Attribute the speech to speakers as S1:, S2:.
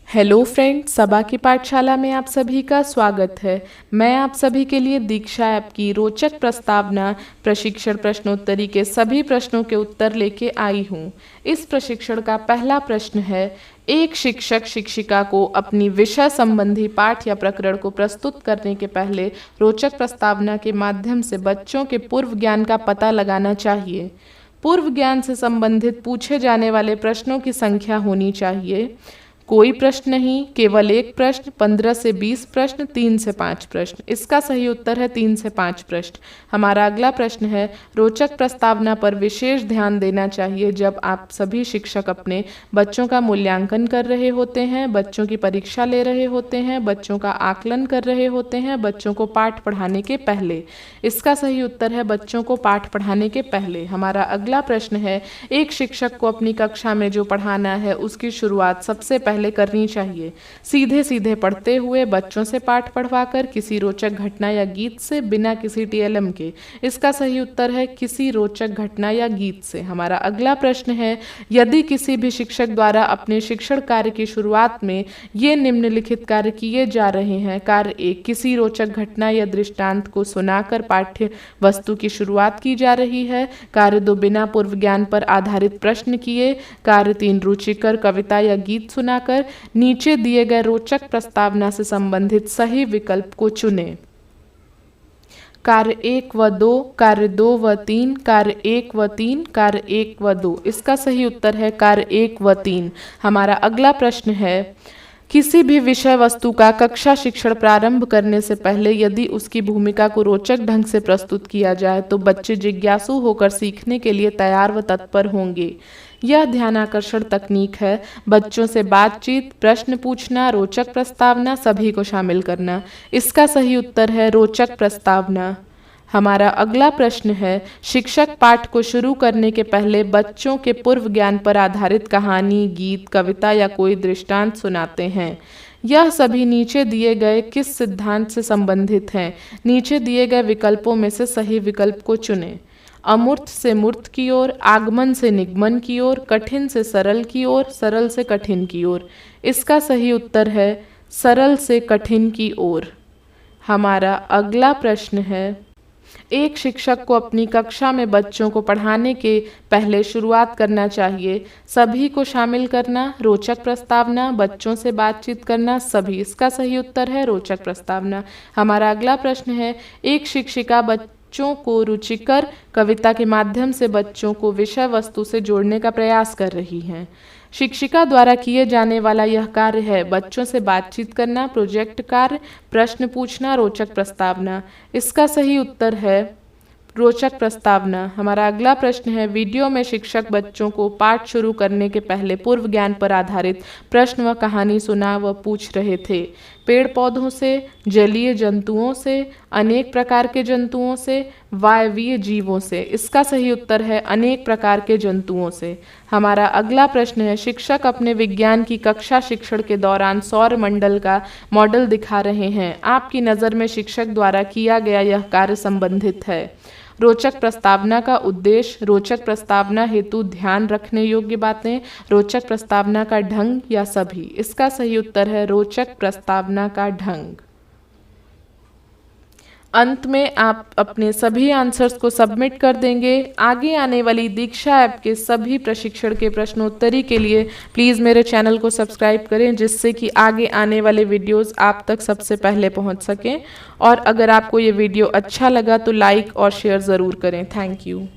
S1: Hello friends, सबा की पाठशाला में आप सभी का स्वागत है। मैं आप सभी के लिए दीक्षा ऐप की रोचक प्रस्तावना प्रशिक्षण प्रश्नोत्तरी के सभी प्रश्नों के उत्तर लेके आई हूँ। इस प्रशिक्षण का पहला प्रश्न है, एक शिक्षक शिक्षिका को अपनी विषय संबंधी पाठ या प्रकरण को प्रस्तुत करने के पहले रोचक प्रस्तावना के माध्यम से बच्चों के पूर्व ज्ञान का पता लगाना चाहिए। पूर्व ज्ञान से संबंधित पूछे जाने वाले प्रश्नों की संख्या होनी चाहिए। कोई प्रश्न नहीं, केवल एक प्रश्न, 15 से 20 प्रश्न, 3 से 5 प्रश्न। इसका सही उत्तर है 3 से 5 प्रश्न। हमारा अगला प्रश्न है, रोचक प्रस्तावना पर विशेष ध्यान देना चाहिए जब आप सभी शिक्षक अपने बच्चों का मूल्यांकन कर रहे होते हैं, बच्चों की परीक्षा ले रहे होते हैं, बच्चों का आकलन कर रहे होते हैं, बच्चों को पाठ पढ़ाने के पहले। इसका सही उत्तर है बच्चों को पाठ पढ़ाने के पहले। हमारा अगला प्रश्न है, एक शिक्षक को अपनी कक्षा में जो पढ़ाना है उसकी शुरुआत सबसे पहले करनी चाहिए। सीधे सीधे पढ़ते हुए, बच्चों से पाठ पढ़वाकर, किसी रोचक घटना या गीत से, बिना किसी टीएलएम के। इसका सही उत्तर है किसी रोचक घटना या गीत से। हमारा अगला प्रश्न है, यदि किसी भी शिक्षक द्वारा अपने शिक्षण कार्य की शुरुआत में ये निम्नलिखित कार्य किए जा रहे हैं। कार्य 1, किसी रोचक घटना या दृष्टांत को सुनाकर पाठ्य वस्तु की शुरुआत की जा रही है। कार्य 2, बिना पूर्व ज्ञान पर आधारित प्रश्न किए। कार्य 3, रुचिकर कविता या गीत सुनाकर। नीचे दिए गए रोचक प्रस्तावना से संबंधित सही विकल्प को चुनें। कार्य 1 व 2, कार्य 2 व 3, कार्य 1 व 3, कार्य 1 व 2। इसका सही उत्तर है कार्य 1 व 3। हमारा अगला प्रश्न है, किसी भी विषय वस्तु का कक्षा शिक्षण प्रारंभ करने से पहले यदि उसकी भूमिका को रोचक ढंग से प्रस्तुत किया जाए तो बच्चे जिज्ञासु होकर सीखने के लिए तैयार व तत्पर होंगे। यह ध्यानाकर्षण तकनीक है। बच्चों से बातचीत, प्रश्न पूछना, रोचक प्रस्तावना, सभी को शामिल करना। इसका सही उत्तर है रोचक प्रस्तावना। हमारा अगला प्रश्न है, शिक्षक पाठ को शुरू करने के पहले बच्चों के पूर्व ज्ञान पर आधारित कहानी, गीत, कविता या कोई दृष्टांत सुनाते हैं। यह सभी नीचे दिए गए किस सिद्धांत से संबंधित हैं? नीचे दिए गए विकल्पों में से सही विकल्प को चुनें। अमूर्त से मूर्त की ओर, आगमन से निगमन की ओर, कठिन से सरल की ओर, सरल से कठिन की ओर। इसका सही उत्तर है सरल से कठिन की ओर। हमारा अगला प्रश्न है, एक शिक्षक को अपनी कक्षा में बच्चों को पढ़ाने के पहले शुरुआत करना चाहिए। सभी को शामिल करना, रोचक प्रस्तावना, बच्चों से बातचीत करना, सभी। इसका सही उत्तर है रोचक प्रस्तावना। हमारा अगला प्रश्न है, एक शिक्षिका बच्चों को रुचिकर कविता के माध्यम से बच्चों को विषय वस्तु से जोड़ने का प्रयास कर रही हैं। शिक्षिका द्वारा किए जाने वाला यह कार्य है बच्चों से बातचीत करना, प्रोजेक्ट कार्य, प्रश्न पूछना, रोचक प्रस्तावना। इसका सही उत्तर है रोचक प्रस्तावना। हमारा अगला प्रश्न है, वीडियो में शिक्षक बच्चों को पाठ शुरू करने के पहले पूर्व ज्ञान पर आधारित प्रश्न व कहानी सुना व पूछ रहे थे। पेड़ पौधों से, जलीय जंतुओं से, अनेक प्रकार के जंतुओं से, वायवीय जीवों से। इसका सही उत्तर है अनेक प्रकार के जंतुओं से। हमारा अगला प्रश्न है, शिक्षक अपने विज्ञान की कक्षा शिक्षण के दौरान सौर मंडल का मॉडल दिखा रहे हैं। आपकी नज़र में शिक्षक द्वारा किया गया यह कार्य संबंधित है। रोचक प्रस्तावना का उद्देश्य, रोचक प्रस्तावना हेतु ध्यान रखने योग्य बातें, रोचक प्रस्तावना का ढंग या सभी। इसका सही उत्तर है रोचक प्रस्तावना का ढंग। अंत में आप अपने सभी आंसर्स को सबमिट कर देंगे। आगे आने वाली दीक्षा ऐप के सभी प्रशिक्षण के प्रश्नोत्तरी के लिए प्लीज़ मेरे चैनल को सब्सक्राइब करें, जिससे कि आगे आने वाले वीडियोस आप तक सबसे पहले पहुंच सकें। और अगर आपको ये वीडियो अच्छा लगा तो लाइक और शेयर ज़रूर करें। Thank you.